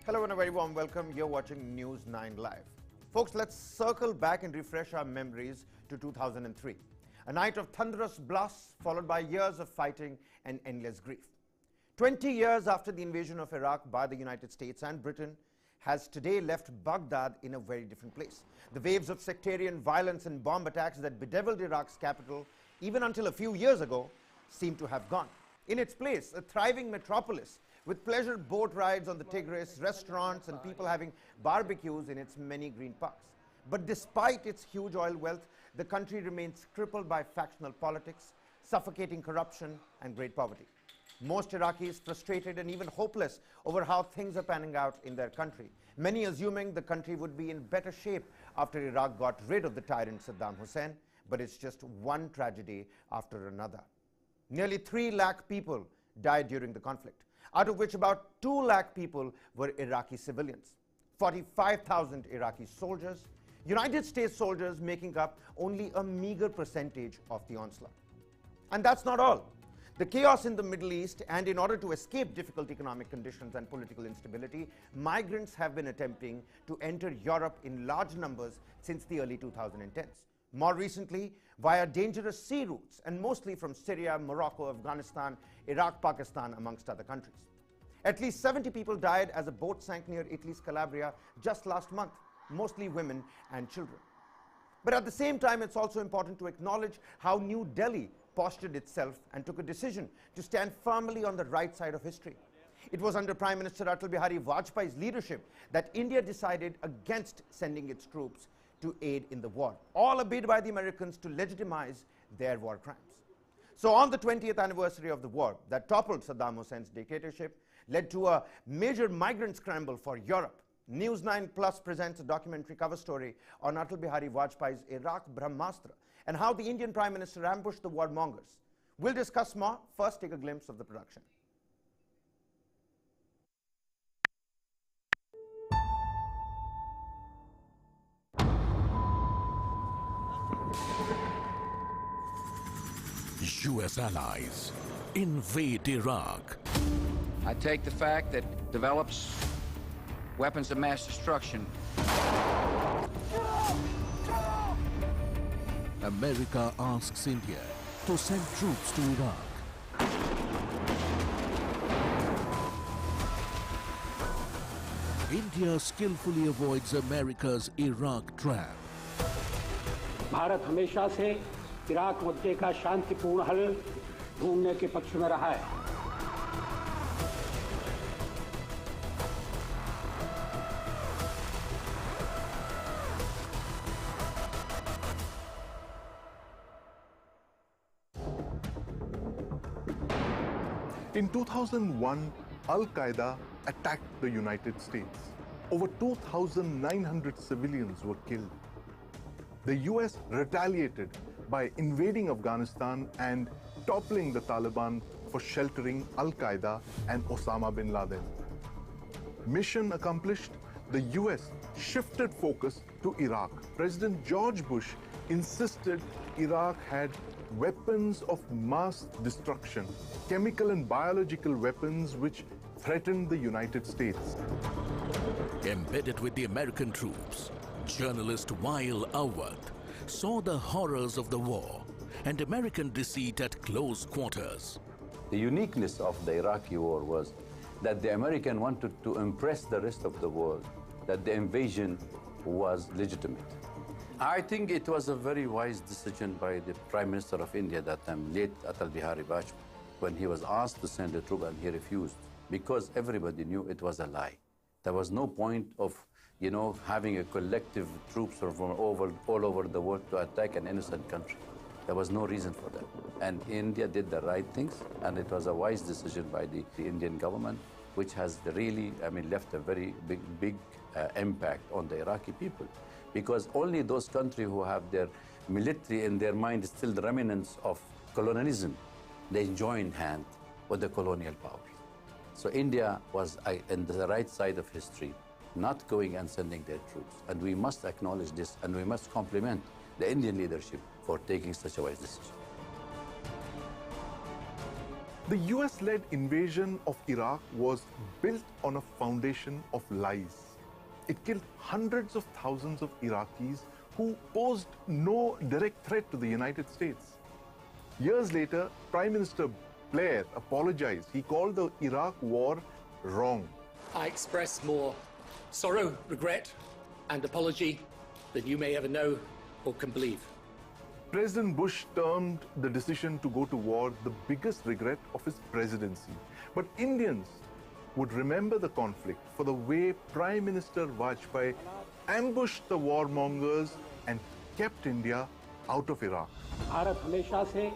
Hello and a very warm welcome. You're watching News 9 Live. Folks, let's circle back and refresh our memories to 2003. A night of thunderous blasts followed by years of fighting and endless grief. 20 years after the invasion of Iraq by the United States and Britain has today left Baghdad in a very different place. The waves of sectarian violence and bomb attacks that bedeviled Iraq's capital, even until a few years ago, seem to have gone. In its place, a thriving metropolis with pleasure boat rides on the Tigris, restaurants, and people having barbecues in its many green parks. But despite its huge oil wealth, the country remains crippled by factional politics, suffocating corruption, and great poverty. Most Iraqis frustrated and even hopeless over how things are panning out in their country, many assuming the country would be in better shape after Iraq got rid of the tyrant Saddam Hussein, but it's just one tragedy after another. Nearly 3 lakh people died during the conflict, out of which about 2 lakh people were Iraqi civilians, 45,000 Iraqi soldiers, United States soldiers making up only a meager percentage of the onslaught. And that's not all. The chaos in the Middle East, and in order to escape difficult economic conditions and political instability, migrants have been attempting to enter Europe in large numbers since the early 2010s. More recently, via dangerous sea routes, and mostly from Syria, Morocco, Afghanistan, Iraq, Pakistan, amongst other countries. At least 70 people died as a boat sank near Italy's Calabria just last month, mostly women and children. But at the same time, it's also important to acknowledge how New Delhi postured itself and took a decision to stand firmly on the right side of history. It was under Prime Minister Atal'S Bihari Vajpayee's leadership that India decided against sending its troops to aid in the war, all obeyed by the Americans to legitimize their war crimes. So on the 20th anniversary of the war that toppled Saddam Hussein's dictatorship, led to a major migrant scramble for Europe, News9 Plus presents a documentary cover story on Atal'S Bihari Vajpayee's Iraq Brahmastra and how the Indian Prime Minister ambushed the warmongers. We'll discuss more. First, take a glimpse of the production. U.S. allies invade Iraq. I take the fact that it develops weapons of mass destruction. America asks India to send troops to Iraq. India skillfully avoids America's Iraq trap. Bharat हमेशा से Iraq मुद्दे का शांतिपूर्ण हल ढूंढने के पक्ष में रहा है। In 2001, Al-Qaeda attacked the United States. Over 2,900 civilians were killed. The US retaliated by invading Afghanistan and toppling the Taliban for sheltering Al-Qaeda and Osama bin Laden. Mission accomplished, the US shifted focus to Iraq. President George Bush insisted Iraq had weapons of mass destruction, chemical and biological weapons which threatened the United States. Embedded with the American troops, journalist Wael Awad saw the horrors of the war and American deceit at close quarters. The uniqueness of the Iraqi war was that the American wanted to impress the rest of the world that the invasion was legitimate. I think it was a very wise decision by the Prime Minister of India that time, late Atal'S Bihari Vajpayee, when he was asked to send a troop and he refused, because everybody knew it was a lie. There was no point of, having a collective troops from all over the world to attack an innocent country. There was no reason for that. And India did the right things, and it was a wise decision by the Indian government, which has really, left a very big impact on the Iraqi people. Because only those countries who have their military in their mind still the remnants of colonialism, they joined hand with the colonial powers. So India was in the right side of history, not going and sending their troops. And we must acknowledge this, and we must compliment the Indian leadership for taking such a wise decision. The US-led invasion of Iraq was built on a foundation of lies. It killed hundreds of thousands of Iraqis who posed no direct threat to the United States. Years later, Prime Minister Blair apologized. He called the Iraq war wrong. I express more sorrow, regret, and apology than you may ever know or can believe. President Bush termed the decision to go to war the biggest regret of his presidency. But Indians would remember the conflict for the way Prime Minister Vajpayee ambushed the warmongers and kept India out of Iraq. Bharat हमेशा से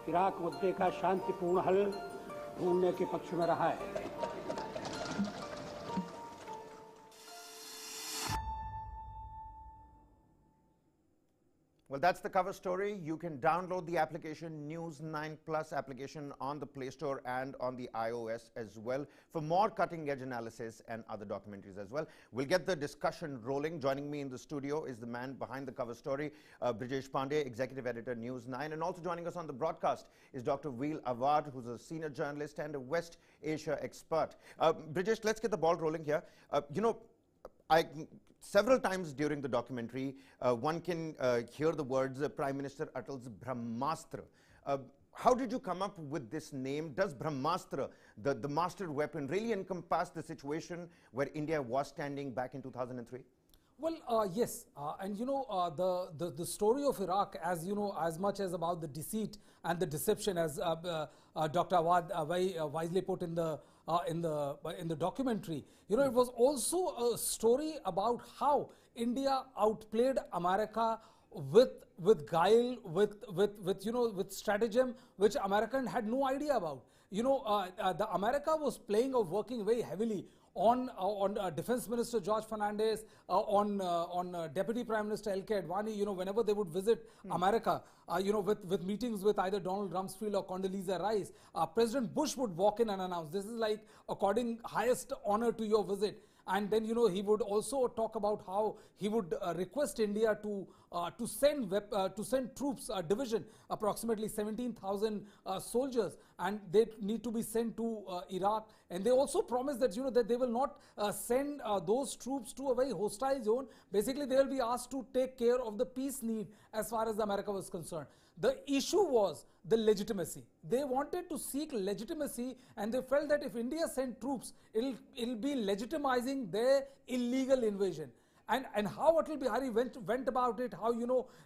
Iraq मुद्दे का शांतिपूर्ण हल ढूंढने के पक्ष में रहा है. Well, that's the cover story. You can download the application News9 Plus application on the Play Store and on the iOS as well for more cutting-edge analysis and other documentaries as well. We'll get the discussion rolling. Joining me in the studio is the man behind the cover story, Brijesh Pandey, Executive Editor, News9. And also joining us on the broadcast is Dr. Veal Awad, who's a senior journalist and a West Asia expert. Brijesh, let's get the ball rolling here. Several times during the documentary, one can hear the words Prime Minister Atal'S Brahmastra. How did you come up with this name? Does Brahmastra, the master weapon, really encompass the situation where India was standing back in 2003? Well, yes, and the story of Iraq, as you know, as much as about the deceit and the deception, as Dr. Awad very wisely put in the documentary. It was also a story about how India outplayed America with guile, with stratagem, which American had no idea about. The America was playing or working very heavily on Defense Minister George Fernandez, on Deputy Prime Minister L.K. Advani, whenever they would visit America, with meetings with either Donald Rumsfeld or Condoleezza Rice, President Bush would walk in and announce, this is like according highest honor to your visit. And then, he would also talk about how he would request India to send troops, a division, approximately 17,000 soldiers, and they need to be sent to Iraq. And they also promised that, that they will not send those troops to a very hostile zone. Basically, they will be asked to take care of the peace need as far as America was concerned. The issue was the legitimacy. They wanted to seek legitimacy, and they felt that if India sent troops, it'll be legitimizing their illegal invasion. And how Atal Bihari went about it, how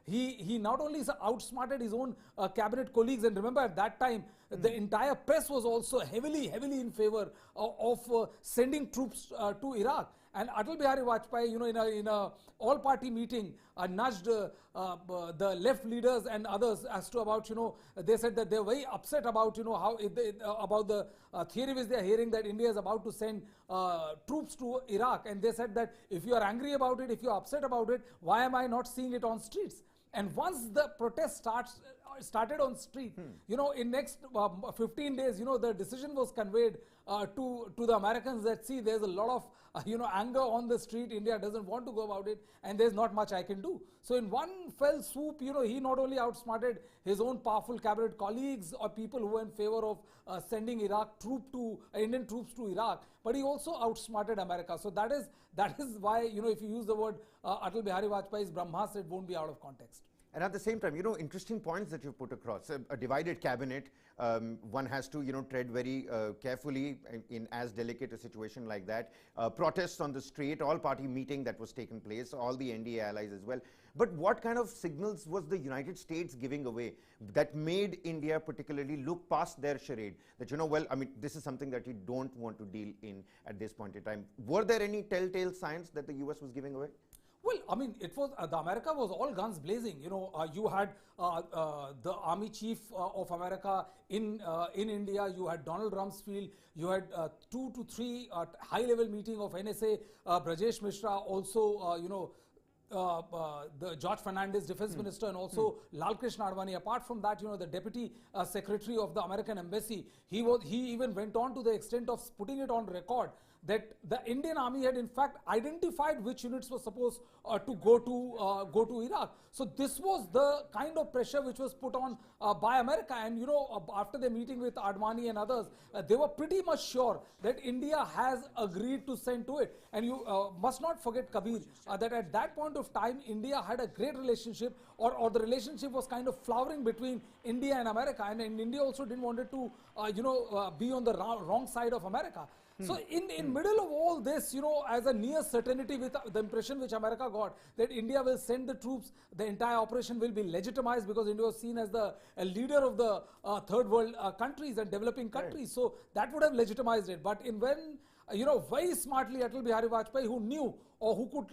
he not only outsmarted his own cabinet colleagues, and remember at that time the entire press was also heavily in favor of sending troops to Iraq. And Atal Bihari Vajpayee, in a all-party meeting, nudged the left leaders and others as to about, they said that they're very upset about, how about the theory which they're hearing that India is about to send troops to Iraq. And they said that if you are angry about it, if you're upset about it, why am I not seeing it on streets? And once the protest started on street, in next 15 days, the decision was conveyed to the Americans that, see, there's a lot of anger on the street. India doesn't want to go about it, and there's not much I can do. So in one fell swoop, he not only outsmarted his own powerful cabinet colleagues or people who were in favor of sending Indian troops to Iraq, but he also outsmarted America. So that is why, if you use the word Atal Bihari Vajpayee's Brahmastra, it won't be out of context. And at the same time, interesting points that you put across. A divided cabinet, one has to, tread very carefully in as delicate a situation like that. Protests on the street, all-party meeting that was taken place, all the NDA allies as well. But what kind of signals was the United States giving away that made India particularly look past their charade? That, this is something that you don't want to deal in at this point in time. Were there any telltale signs that the US was giving away? Well, it was the America was all guns blazing. You had the Army Chief of America in India. You had Donald Rumsfeld. You had 2 to 3 high-level meeting of NSA. Brajesh Mishra also, the George Fernandez, Defense Minister, and also Lal Krishna Advani. Apart from that, the Deputy Secretary of the American Embassy, he even went on to the extent of putting it on record that the Indian army had in fact identified which units were supposed to go to Iraq. So this was the kind of pressure which was put on by America. And you know, after the meeting with Advani and others, they were pretty much sure that India has agreed to send to it. And you must not forget, Kabir, that at that point of time, India had a great relationship, or the relationship was kind of flowering between India and America. And India also didn't want it to, be on the wrong side of America. So in middle of all this, you know, as a near certainty, with the impression which America got that India will send the troops, the entire operation will be legitimized because India was seen as a leader of the third world countries and developing countries. Right. So that would have legitimized it. But very smartly, Atal Bihari Vajpayee, who knew or who could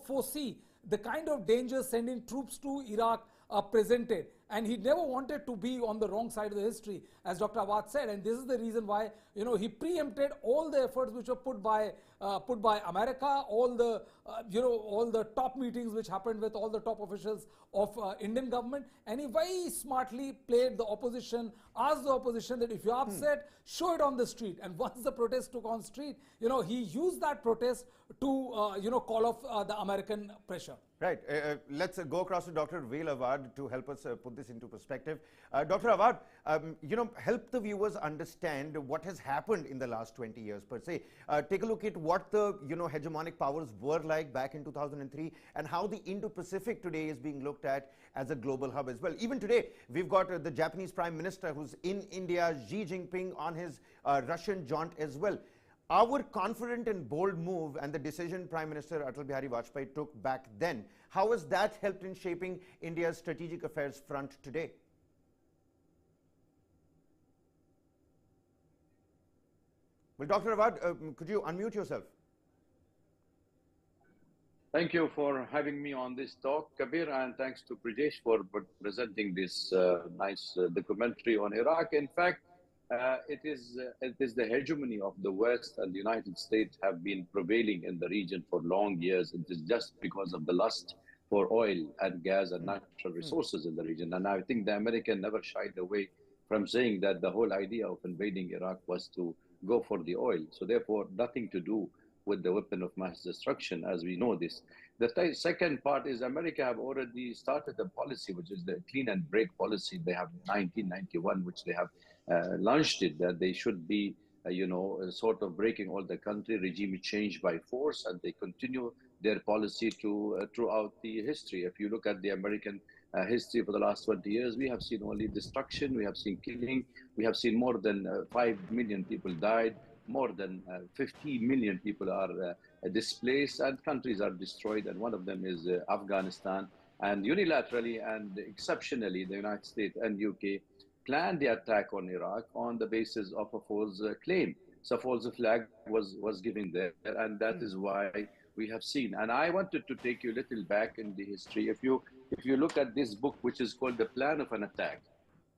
foresee the kind of danger sending troops to Iraq presented, and he never wanted to be on the wrong side of the history, as Dr. Awad said. And this is the reason why, you know, he preempted all the efforts which were put by America, all the top meetings which happened with all the top officials of Indian government, and he very smartly played the opposition, asked the opposition that if you're upset, show it on the street. And once the protest took on street, you know, he used that protest to call off the American pressure. Right. Let's go across to Dr. Veil Awad to help us put this into perspective. Dr. Awad, help the viewers understand what has happened in the last 20 years per se. Take a look at what the hegemonic powers were like back in 2003 and how the Indo-Pacific today is being looked at as a global hub as well. Even today, we've got the Japanese Prime Minister who's in India, Xi Jinping on his Russian jaunt as well. Our confident and bold move and the decision Prime Minister Atal Bihari Vajpayee took back then, how has that helped in shaping India's strategic affairs front today? Well, Dr. Awad, could you unmute yourself? Thank you for having me on this talk, Kabir, and thanks to Prajesh for presenting this nice documentary on Iraq. In fact, it is the hegemony of the West and the United States have been prevailing in the region for long years. It is just because of the lust for oil and gas and natural resources in the region. And I think the American never shied away from saying that the whole idea of invading Iraq was to go for the oil. So therefore, nothing to do with the weapon of mass destruction, as we know this. The second part is America have already started a policy, which is the clean and break policy. They have 1991, which they have launched it, that they should be, sort of breaking all the country, regime change by force, and they continue their policy throughout the history. If you look at the American history for the last 20 years, we have seen only destruction, we have seen killing, we have seen more than 5 million people died, more than 50 million people are displaced, and countries are destroyed, and one of them is Afghanistan. And unilaterally and exceptionally, the United States and UK planned the attack on Iraq on the basis of a false claim. So false flag was given there, and that is why we have seen. And I wanted to take you a little back in the history. If you look at this book, which is called The Plan of an Attack,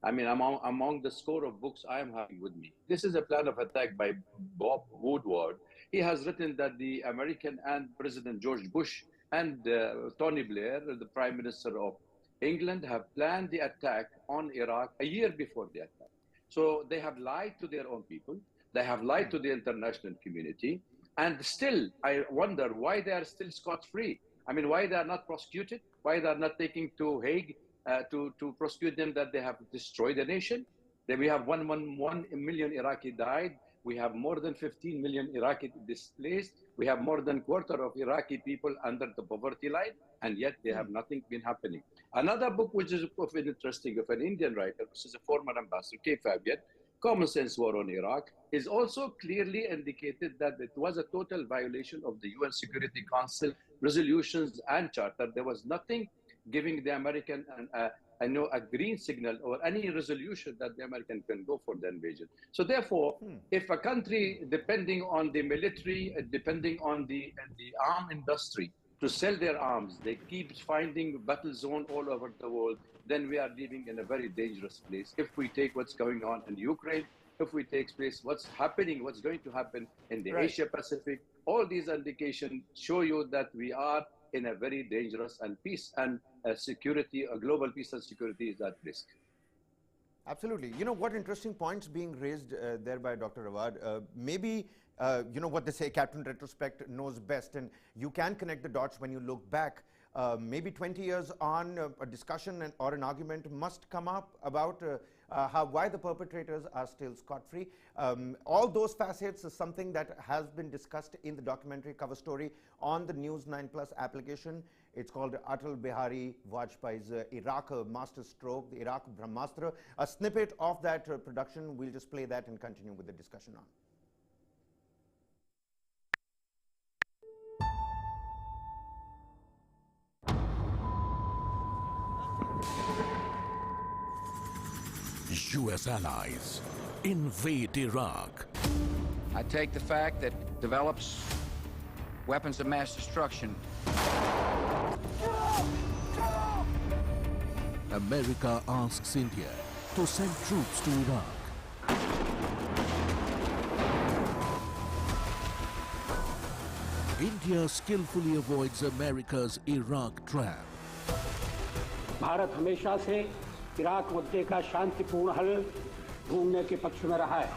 I mean, among the score of books I am having with me, this is a plan of attack by Bob Woodward. He has written that the American and President George Bush and Tony Blair, the Prime Minister of England, have planned the attack on Iraq a year before the attack. So they have lied to their own people. They have lied to the international community. And still, I wonder why they are still scot-free. I mean, why they are not prosecuted? Why they are not taken to Hague to prosecute them that they have destroyed the nation? Then we have 1 million Iraqi died. We have more than 15 million Iraqi displaced. We have more than a quarter of Iraqi people under the poverty line, and yet they have nothing been happening. Another book which is of interesting, of an Indian writer, which is a former ambassador, K. Fabian, Common Sense War on Iraq, is also clearly indicated that it was a total violation of the UN Security Council resolutions and charter. There was nothing giving the American a green signal or any resolution that the American can go for the invasion. So therefore, if a country, depending on the military, depending on the arm industry, to sell their arms, they keep finding battle zone all over the world, then we are living in a very dangerous place. If we take what's going on in Ukraine, if we take place what's going to happen in the Asia Pacific, all these indications show you that we are in a very dangerous, and peace and security, a global peace and security is at risk. Absolutely. You know, what interesting points being raised there by Dr. Awad. Maybe, you know, what they say, Captain Retrospect knows best, and you can connect the dots when you look back. Maybe 20 years on, a discussion or an argument must come up about why the perpetrators are still scot-free. All those facets is something that has been discussed in the documentary cover story on the News9 Plus application. It's called Atal'S Bihari Vajpayee's Iraq Masterstroke, the Iraq Brahmastra. A snippet of that production, we'll just play that and continue with the discussion on. US allies invade Iraq. I take the fact that it develops weapons of mass destruction. America asks India to send troops to Iraq. India skillfully avoids America's Iraq trap. Bharat हमेशा से Iraq मुद्दे का शांतिपूर्ण हल ढूंढने के पक्ष में रहा है।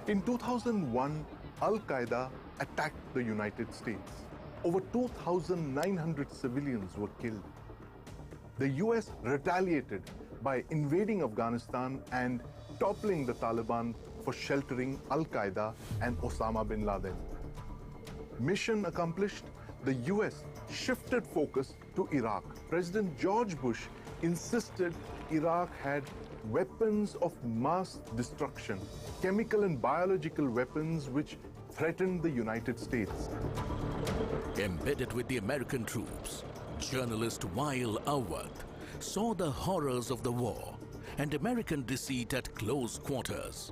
In 2001, Al-Qaeda attacked the United States. Over 2,900 civilians were killed. The US retaliated by invading Afghanistan and toppling the Taliban for sheltering Al-Qaeda and Osama bin Laden. Mission accomplished, the US shifted focus to Iraq. President George Bush insisted Iraq had weapons of mass destruction, chemical and biological weapons which threatened the United States. Embedded with the American troops, journalist Wael Awad saw the horrors of the war and American deceit at close quarters.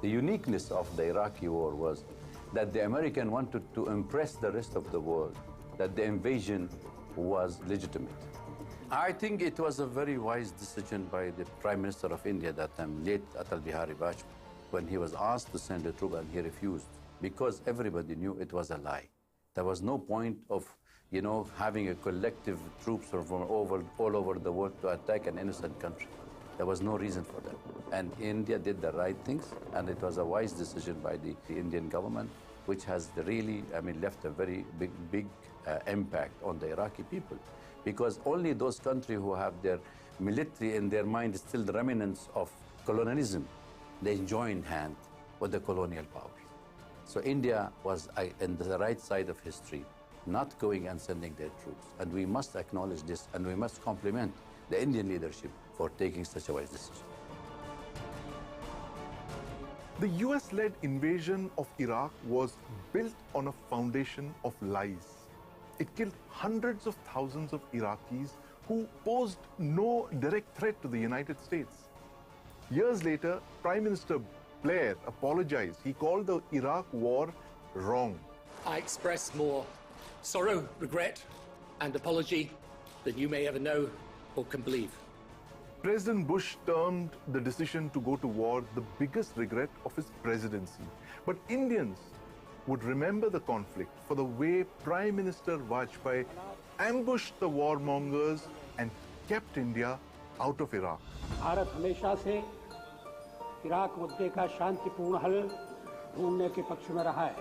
The uniqueness of the Iraqi war was that the American wanted to impress the rest of the world that the invasion was legitimate. I think it was a very wise decision by the Prime Minister of India that time, late Atal'S Bihari Vajpayee, when he was asked to send a troop and he refused, because everybody knew it was a lie. There was no point of, you know, having a collective troops from all over the world to attack an innocent country. There was no reason for that. And India did the right things, and it was a wise decision by the Indian government, which has really, I mean, left a very big impact on the Iraqi people. Because only those countries who have their military in their mind still the remnants of colonialism, they joined hand with the colonial powers. So India was in the right side of history, not going and sending their troops. And we must acknowledge this, and we must compliment the Indian leadership for taking such a wise decision. The US-led invasion of Iraq was built on a foundation of lies. It killed hundreds of thousands of Iraqis who posed no direct threat to the United States. Years later, Prime Minister Blair apologized. He called the Iraq war wrong. I express more sorrow, regret, and apology than you may ever know or can believe. President Bush termed the decision to go to war the biggest regret of his presidency. But Indians would remember the conflict for the way Prime Minister Vajpayee ambushed the warmongers and kept India out of Iraq. Bharat हमेशा से Iraq मुद्दे का शांतिपूर्ण हल ढूंढने के पक्ष में रहा है।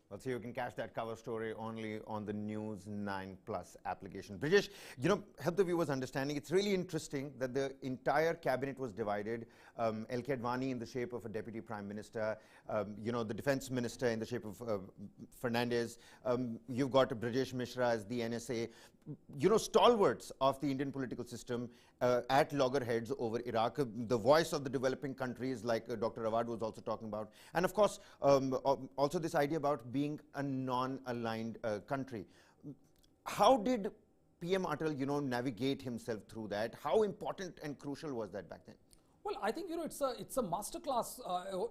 Well, so you can catch that cover story only on the News9 Plus application. Brijesh, you know, help the viewers understanding. It's really interesting that the entire cabinet was divided. L.K. Advani in the shape of a deputy prime minister, you know, the defense minister in the shape of Fernandez. You've got Brijesh Mishra as the NSA. You know, stalwarts of the Indian political system at loggerheads over Iraq, the voice of the developing countries like Dr. Awad was also talking about. And of course, also this idea about being a non-aligned country. How did PM Atal, you know, navigate himself through that? How important and crucial was that back then? Well, I think, you know, it's a masterclass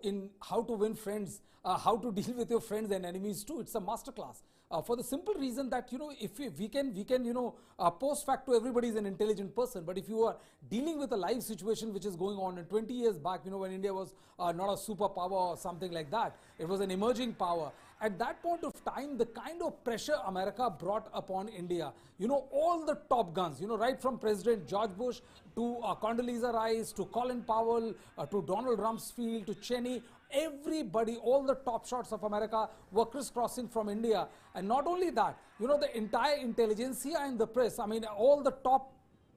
in how to win friends, how to deal with your friends and enemies too. It's a masterclass. for the simple reason that, you know, if we can, you know, post facto everybody is an intelligent person, but if you are dealing with a live situation which is going on, and 20 years back, you know, when India was not a superpower or something like that, it was an emerging power. At that point of time, the kind of pressure America brought upon India, you know, all the top guns, you know, right from President George Bush to Condoleezza Rice, to Colin Powell, to Donald Rumsfeld, to Cheney, everybody, all the top shots of America were crisscrossing from India. And not only that, you know, the entire intelligentsia and the press, I mean, all the top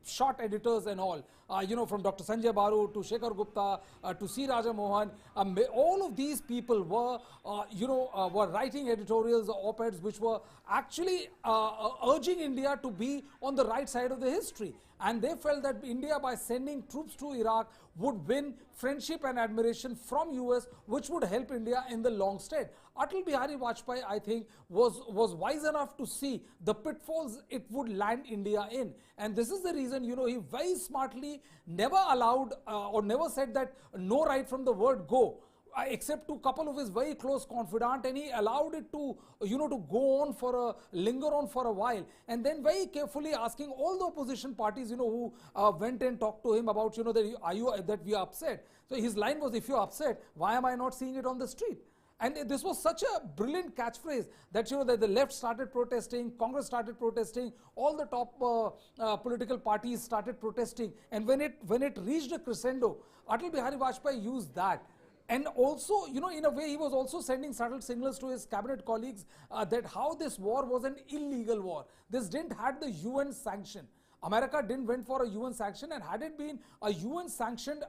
shot editors and all, you know, from Dr. Sanjay Baru to Shekhar Gupta to C. Raja Mohan, all of these people were, you know, were writing editorials or op-eds which were actually urging India to be on the right side of the history. And they felt that India, by sending troops to Iraq, would win friendship and admiration from US, which would help India in the long state. Atal Bihari Vajpayee, I think, was wise enough to see the pitfalls it would land India in. And this is the reason, you know, he very smartly never allowed or never said that no right from the word go, except to a couple of his very close confidant, and he allowed it to, you know, to go on for linger on for a while, and then very carefully asking all the opposition parties, you know, who went and talked to him about, you know, that we are upset. So his line was, if you're upset, why am I not seeing it on the street? And this was such a brilliant catchphrase that, you know, that the left started protesting, Congress started protesting, all the top political parties started protesting, and when it reached a crescendo, Atal Bihari Vajpayee used that. And also, you know, in a way, he was also sending subtle signals to his cabinet colleagues that how this war was an illegal war. This didn't have the UN sanction. America didn't went for a UN sanction, and had it been a UN sanctioned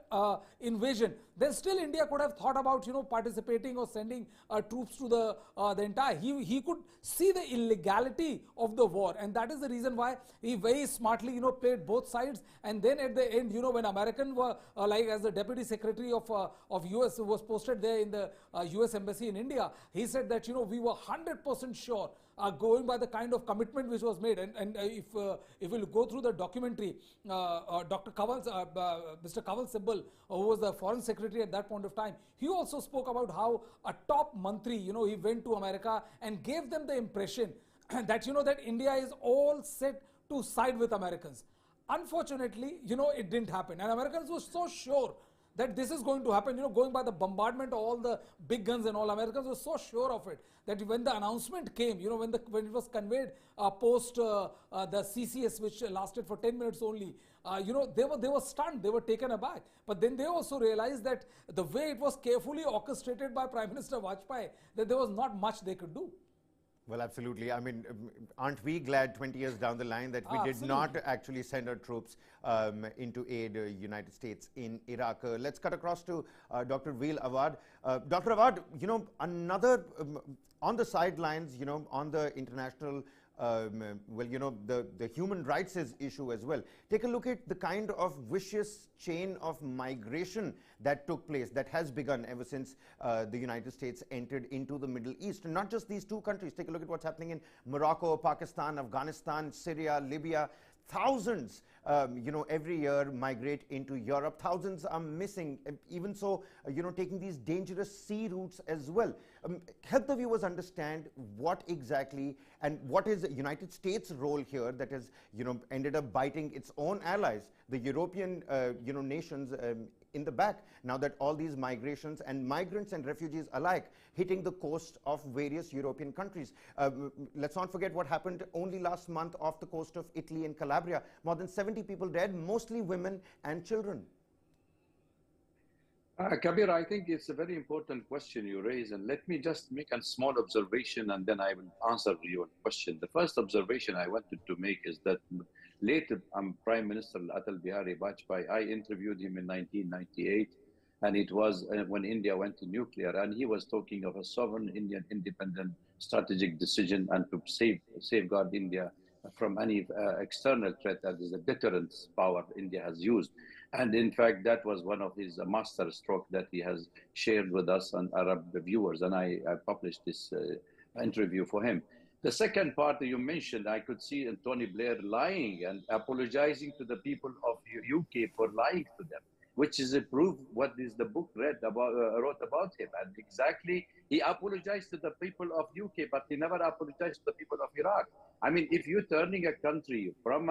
invasion, then still India could have thought about, you know, participating or sending troops to the entire. He could see the illegality of the war, and that is the reason why he very smartly, you know, played both sides. And then at the end, you know, when American were like as the Deputy Secretary of US, who was posted there in the US Embassy in India, he said that, you know, we were 100% sure, going by the kind of commitment which was made. And if you go through the documentary, Dr. Kanwal, Mr. Kanwal Sibbal, who was the foreign secretary at that point of time, he also spoke about how a top mantri, you know, he went to America and gave them the impression that, you know, that India is all set to side with Americans. Unfortunately, you know, it didn't happen, and Americans were so sure that this is going to happen, you know, going by the bombardment of all the big guns and all. Americans were so sure of it that when the announcement came, you know, when it was conveyed post the CCS, which lasted for 10 minutes only, you know, they were stunned, they were taken aback. But then they also realized that the way it was carefully orchestrated by Prime Minister Vajpayee, that there was not much they could do. Well, absolutely. I mean, aren't we glad 20 years down the line that we did not actually send our troops into aid United States in Iraq? Let's cut across to Dr. Veil Awad. Dr. Awad, you know, another on the sidelines, you know, on the international well, you know, the human rights issue as well. Take a look at the kind of vicious chain of migration that took place, that has begun ever since the United States entered into the Middle East. And not just these two countries. Take a look at what's happening in Morocco, Pakistan, Afghanistan, Syria, Libya. Thousands, you know, every year migrate into Europe. Thousands are missing. Even so, you know, taking these dangerous sea routes as well. Help the viewers understand what exactly and what is the United States' role here that has, you know, ended up biting its own allies, the European, you know, nations in the back, now that all these migrations and migrants and refugees alike hitting the coast of various European countries. Let's not forget what happened only last month off the coast of Italy and Calabria. More than 70 people dead, mostly women and children. Kabir, I think it's a very important question you raise, and let me just make a small observation and then I will answer your question. The first observation I wanted to make is that later Prime Minister Atal Bihari Vajpayee, I interviewed him in 1998, and it was when India went to nuclear, and he was talking of a sovereign Indian independent strategic decision and to safeguard India from any external threat, that is a deterrent power India has used. And in fact, that was one of his masterstroke that he has shared with us and Arab viewers, and I published this interview for him. The second part that you mentioned, I could see Tony Blair lying and apologizing to the people of UK for lying to them. which is a proof what is the book wrote about him. And exactly, he apologized to the people of UK, but he never apologized to the people of Iraq. I mean, if you're turning a country from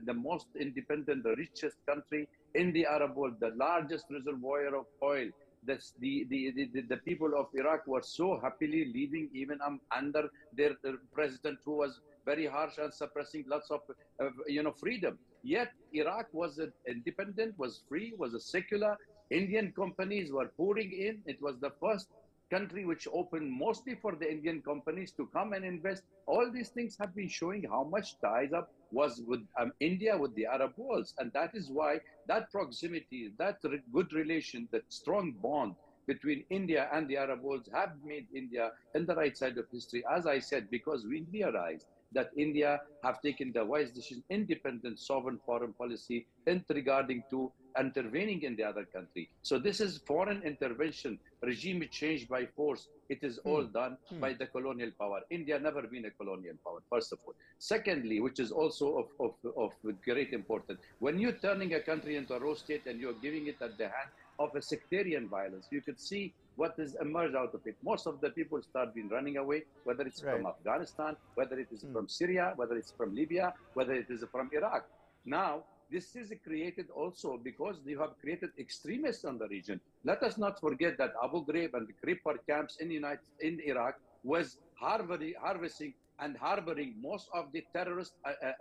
the most independent, the richest country in the Arab world, the largest reservoir of oil, that's the people of Iraq were so happily living even under their president, who was very harsh and suppressing lots of freedom. Yet Iraq was independent, was free, was a secular. Indian companies were pouring in. It was the first country which opened mostly for the Indian companies to come and invest. All these things have been showing how much ties up was with India, with the Arab world. And that is why that proximity, that good relation, that strong bond between India and the Arab world have made India in the right side of history, as I said, because we realized that India have taken the wise decision, independent, sovereign foreign policy regarding to intervening in the other country. So this is foreign intervention, regime change by force. It is all done by the colonial power. India never been a colonial power, first of all. Secondly, which is also of great importance, when you're turning a country into a raw state and you're giving it at the hand of a sectarian violence, you could see what is emerged out of it. Most of the people start been running away, whether it's from Afghanistan, whether it is from Syria, whether it's from Libya, whether it is from Iraq. Now, this is created also because you have created extremists in the region. Let us not forget that Abu Ghraib and the Crippling camps in Iraq was harvesting and harboring most of the terrorist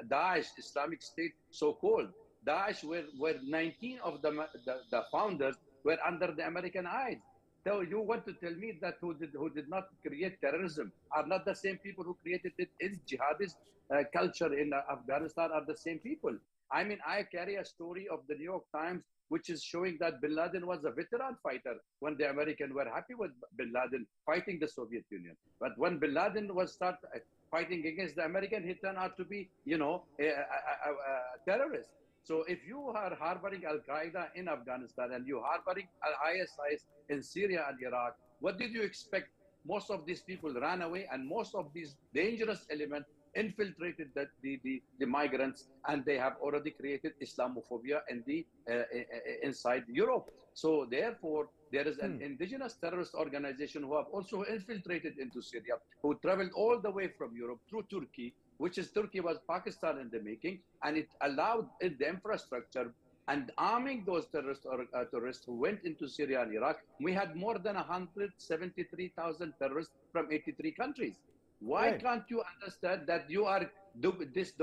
Daesh, Islamic State, so-called. Daesh, where 19 of the founders were under the American eyes. So you want to tell me that who did not create terrorism are not the same people who created it in jihadist culture in Afghanistan are the same people. I mean, I carry a story of the New York Times, which is showing that Bin Laden was a veteran fighter when the Americans were happy with Bin Laden fighting the Soviet Union. But when Bin Laden was fighting against the American, he turned out to be, a terrorist. So if you are harboring Al-Qaeda in Afghanistan and you harboring ISIS in Syria and Iraq, what did you expect? Most of these people ran away, and most of these dangerous elements infiltrated the migrants, and they have already created Islamophobia in inside Europe. So therefore, there is an indigenous terrorist organization who have also infiltrated into Syria, who traveled all the way from Europe through Turkey, which is Turkey was Pakistan in the making, and it allowed the infrastructure and arming those terrorists who went into Syria and Iraq. We had more than 173,000 terrorists from 83 countries. Why can't you understand that you are this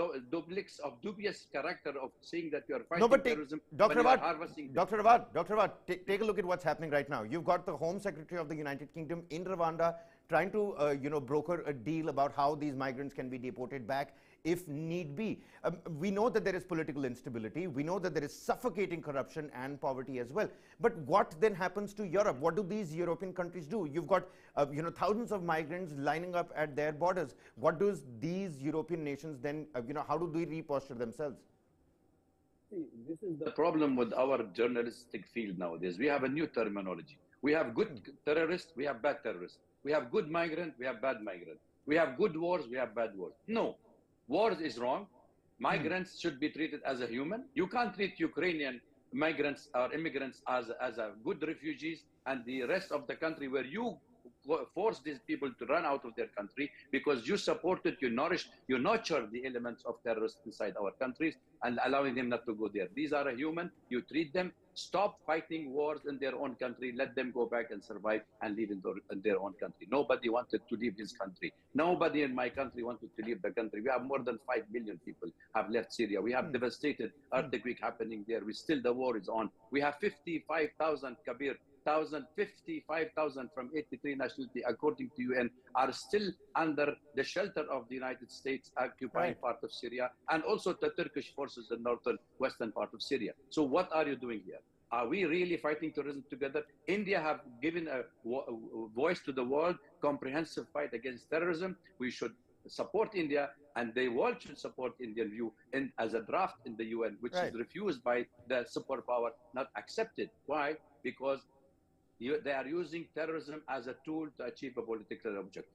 dubious character of saying that you are fighting terrorism? Dr. Awad, take a look at what's happening right now. You've got the Home Secretary of the United Kingdom in Rwanda trying to broker a deal about how these migrants can be deported back if need be. We know that there is political instability. We know that there is suffocating corruption and poverty as well. But what then happens to Europe? What do these European countries do? You've got thousands of migrants lining up at their borders. What do these European nations then, how do they reposture themselves? See, this is the problem with our journalistic field nowadays. We have a new terminology. We have good terrorists, we have bad terrorists. We have good migrant, we have bad migrant. We have good wars, we have bad wars. No. Wars is wrong. Migrants should be treated as a human. You can't treat Ukrainian migrants or immigrants as a good refugees, and the rest of the country where you force these people to run out of their country because you supported, you nourished, you nurtured the elements of terrorists inside our countries and allowing them not to go there. These are a human. You treat them. Stop fighting wars in their own country. Let them go back and survive and live in their own country. Nobody wanted to leave this country. Nobody in my country wanted to leave the country. We have more than 5 million people have left Syria. We have devastated earthquake happening there. The war is on. We have 55,000, Kabir, 55,000 from 83 nationality, according to UN, are still under the shelter of the United States occupying part of Syria, and also the Turkish forces in northern western part of Syria. So what are you doing here? Are we really fighting terrorism together? India have given a voice to the world, comprehensive fight against terrorism. We should support India, and the world should support Indian view as a draft in the UN, which is refused by the superpower, not accepted. Why? Because they are using terrorism as a tool to achieve a political objective.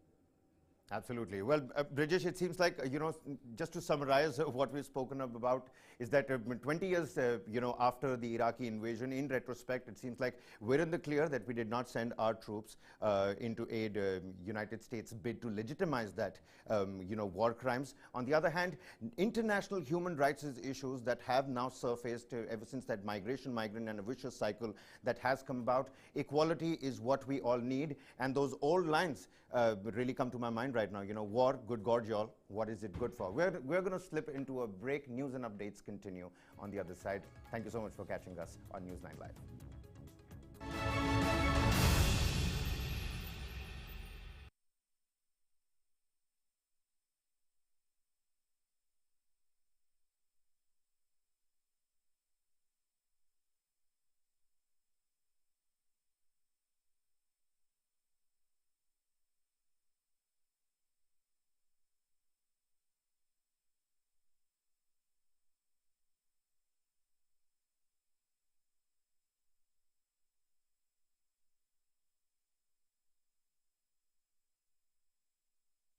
Absolutely. Well, Brijesh, it seems like, just to summarize what we've spoken about is that 20 years, after the Iraqi invasion, in retrospect, it seems like we're in the clear that we did not send our troops into aid United States' bid to legitimize that, war crimes. On the other hand, international human rights issues that have now surfaced ever since that migraine, and a vicious cycle that has come about. Equality is what we all need, and those old lines really come to my mind right now. War, good God, y'all, what is it good for? We're going to slip into a break. News and updates continue on the other side. Thank you so much for catching us on News 9 Live.